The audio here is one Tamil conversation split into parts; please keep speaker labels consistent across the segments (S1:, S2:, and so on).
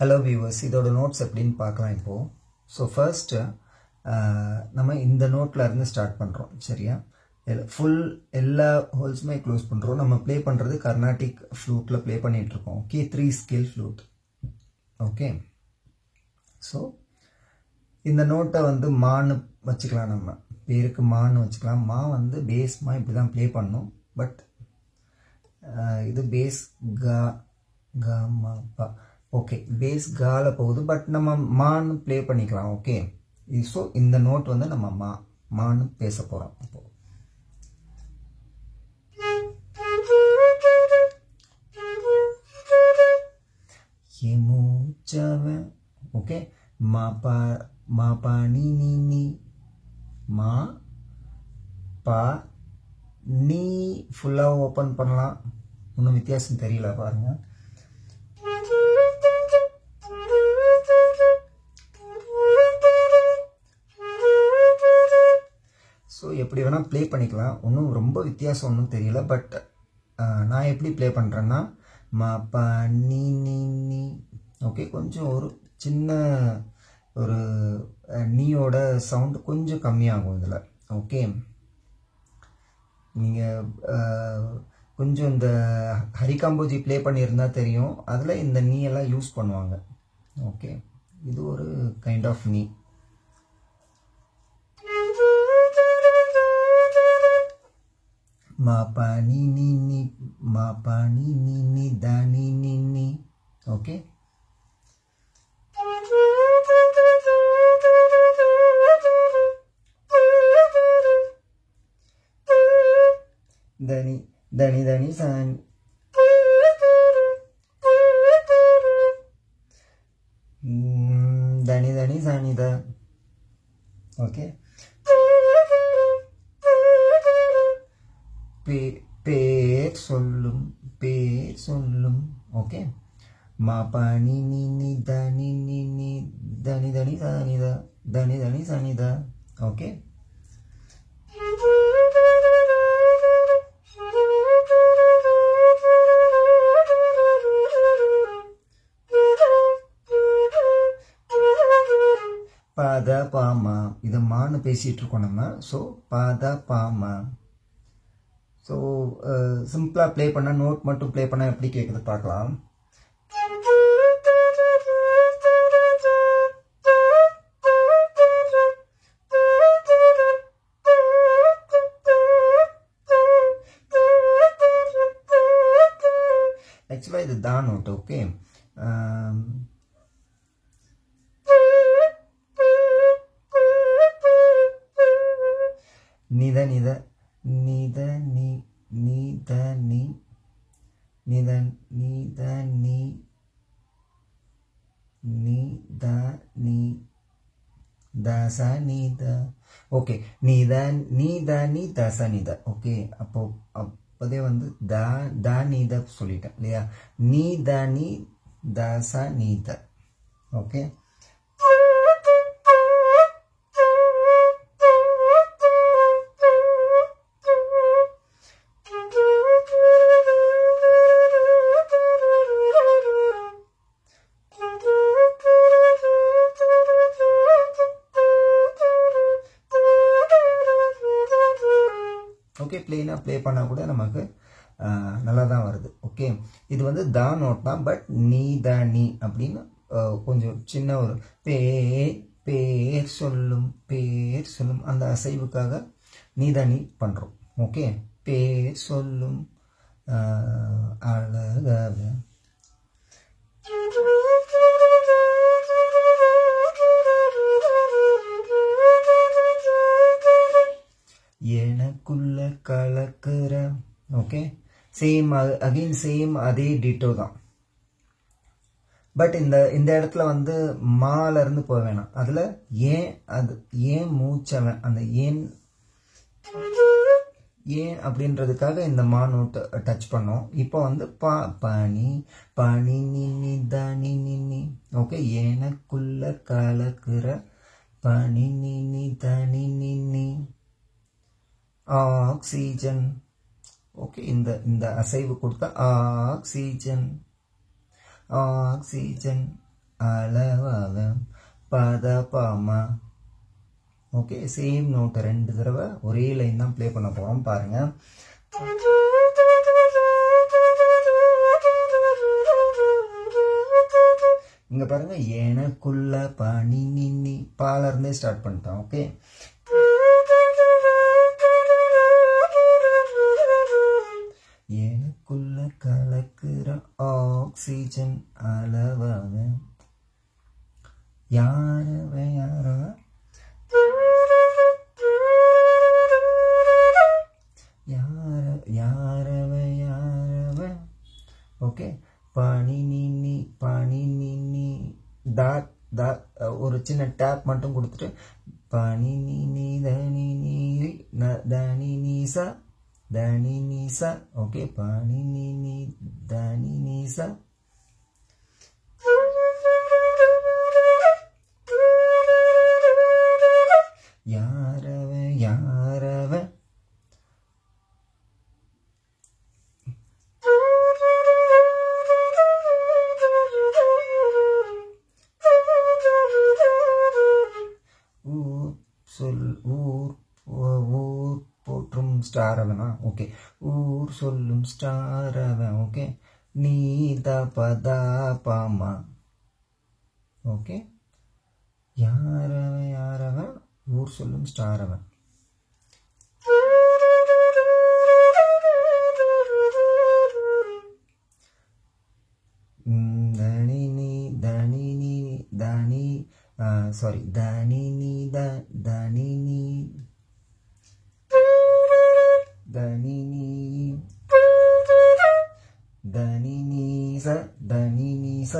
S1: Hello viewers, இதோட நோட்ஸ் எப்படின்னு பார்க்கலாம் இப்போ. ஸோ ஃபர்ஸ்ட் நம்ம இந்த நோட்ல இருந்து ஸ்டார்ட் பண்ணுறோம். சரியா? ஃபுல் எல்லா ஹோல்ஸுமே க்ளோஸ் பண்ணுறோம். நம்ம ப்ளே பண்ணுறது கர்நாடிக் ஃப்ளூட்டில் ப்ளே பண்ணிகிட்டு இருக்கோம். Okay, 3 scale flute. Okay, so இந்த நோட்டை வந்து மான்னு வச்சுக்கலாம். நம்ம பேருக்கு மான்னு வச்சுக்கலாம். மா வந்து பேஸ் மா இப்படி தான் ப்ளே பண்ணணும். பட் இது பேஸ் கா கா மா பா. ஓகே, பேஸ் கால போகுது. பட் நம்ம மான்னு ப்ளே பண்ணிக்கலாம். ஓகே, ஸோ இந்த நோட் வந்து நம்ம மான்னு பேச போகிறோம். இப்போ மூச்சவன். ஓகே, மா பா நீ நீ நீ மா பா நீ ஃபுல்லாக ஓப்பன் பண்ணலாம். ஒன்றும் வித்தியாசம் தெரியல பாருங்க. ஸோ எப்படி வேணால் ப்ளே பண்ணிக்கலாம். ஒன்றும் ரொம்ப வித்தியாசம் ஒன்றும் தெரியல. பட் நான் எப்படி ப்ளே பண்ணுறேன்னா மா பா நீ நீ நீ. ஓகே, கொஞ்சம் ஒரு சின்ன ஒரு நீயோட சவுண்டு கொஞ்சம் கம்மியாகும் இதில். ஓகே, நீங்கள் கொஞ்சம் இந்த ஹரிகாம்போஜி ப்ளே பண்ணியிருந்தா தெரியும். அதில் இந்த நீ எல்லாம் யூஸ் பண்ணுவாங்க. ஓகே, இது ஒரு கைண்ட் ஆஃப் நீ. மா பா நீ நீ நீ மா பா நீ நீ நீ தா நீ நீ நீ. ஓகே, தனி தனி தனி சான் தனி தனி சானித. ஓகே, பேர் சொல்லும் பேர் சொல்லும். ஓகே, மா பா நீ நீ நீ தனி நீ நீ தனி தனி சானித தனி தனி சானித. ஓகே, பாத பாமா. இதை மான்னு பேசிகிட்டு இருக்கோம் நம்ம. ஸோ பாத பாமா. ஸோ சிம்பிளாக ப்ளே பண்ணால் நோட் மட்டும் ப்ளே பண்ணால் எப்படி கேட்குது பார்க்கலாம். ஆக்சுவலாக இது தான் நோட். ஓகே, நித நித நித நீ நித நீ நித நித நீ நித நீ தச நித. ஓகே, நித நித நீ தச நித. ஓகே, அப்போதே வந்து த நித சொல்லிட்டேன் இல்லையா? நித நீ தச நித. ஓகே, ஓகே, பிளெயினாக ப்ளே பண்ணால் கூட நமக்கு நல்லா தான் வருது. ஓகே, இது வந்து தா நோட் தான். பட் நீ த நீ அப்படின்னு கொஞ்சம் சின்ன ஒரு பேர் சொல்லும் பேர் சொல்லும் அந்த அசைவுக்காக நீ த நீ பண்ணுறோம். ஓகே, பேர் சொல்லும் அழகாக. எனக்குள்ள கலக்குற. ஓகே, சேம் அகெயின் சேம் அதே டிட்டோ தான். பட் இந்த இடத்துல வந்து மால இருந்து போக வேணாம். அதில் ஏன் மூச்சவன் அந்த ஏன் அப்படின்றதுக்காக இந்த மா நோட்டு டச் பண்ணோம். இப்போ வந்து பனி பனி நின்னி தனி நின்னி. ஓகே, எனக்குள்ள கலக்குற பனி நின்னி தனி நின்னி ஆக்சிஜன். ஓகே, இந்த அசைவு கொடுத்தா ஆக்சிஜன் ஆக்சிஜன் அளவாக பத பாமா. ஓகே, சேம் நோட்டை 2 தடவை ஒரே லைன் தான் ப்ளே பண்ண போகிறோம். பாருங்கள். இங்கே பாருங்கள், எனக்குள்ள பனி நின்னி பால இருந்தே ஸ்டார்ட் பண்ணிட்டோம். ஓகே, எனக்குள்ள கலக்குற ஆக்சிஜன் அளவாக யாரவ யாரவ யாரவ யாரவ. ஓகே, பனி நின்னி ஒரு சின்ன டேப் மட்டும் கொடுத்துட்டு பனி நின்னி தனி நீரி தனி நீசா தனி நீசா. ஓகே, பனி நின்னி தனி நீசா. யாரவ யாரவ. ஊர் போற்றும் ஸ்டார் அவனா. ஓகே, ஊர் சொல்லும் ஸ்டார் அவன். ஓகே, நீ பதா பாமா. ஓகே, யாரவன் யாரவன், ஊர் சொல்லும் ஸ்டார் அவன். தனி நீ தனி நீ தனி சாரி தனி நீ தனி நீ தனி நீ தனி நீச தனி நீச.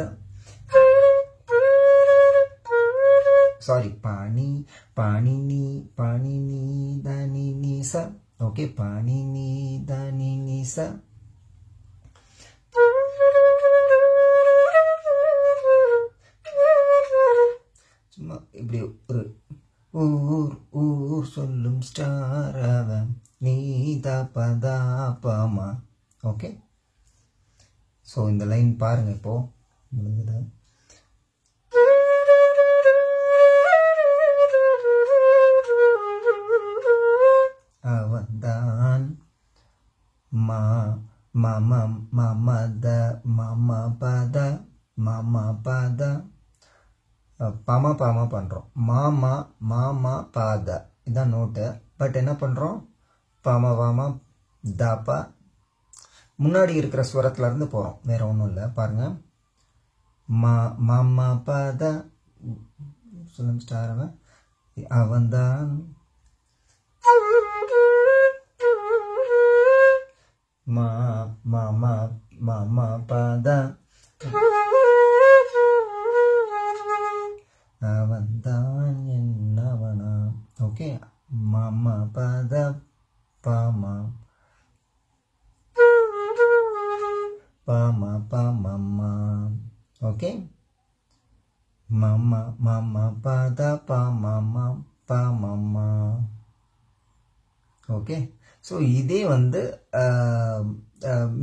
S1: சாரி, பாணி நீ தனி நீச. ஓகே, பாணி நீ தனி நீச. சும்மா இப்படி ஒரு ஊர் சொல்லும் ஸ்டார் அவன் நீ பதா பாமா. ஓகே, ஸோ இந்த லைன் பாருங்க. இப்போ முடிஞ்சது. அவன்தான் பத பாமா பண்ணுறோம். மாமா பாத இதான் நோட்டு. பட் என்ன பண்ணுறோம், பாமா தாப்பா முன்னாடி இருக்கிற ஸ்வரத்துல இருந்து போகிறோம், வேற ஒன்றும் இல்லை. பாருங்க, மாமா பாத சொல்லும் ஸ்டார் அவன். அவன்தான் மாமா பாத அவன்தான் என்னவனா. ஓகே, மாமா பத பாமா பாமா. ஓகே, மாமா பத பாமா. ஓகே, ஸோ இதே வந்து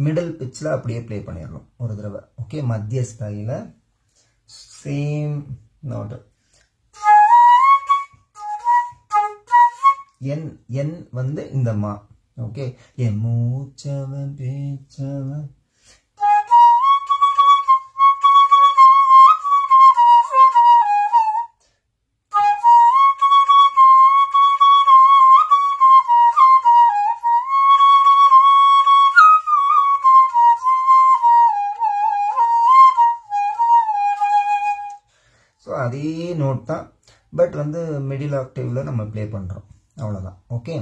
S1: மிடில் பிச்சில் அப்படியே ப்ளே பண்ணிடணும் ஒரு தடவை. ஓகே, மத்திய ஸ்தாயில சேம் நோட்டு. என் வந்து இந்த மா. ஓகே, என் மூச்சவன் பேச்சவன். ஸோ அதே நோட் தான், பட் வந்து மிடில் ஆக்டேவில் நம்ம ப்ளே பண்ணுறோம், அவ்வளோதான். ஓகே.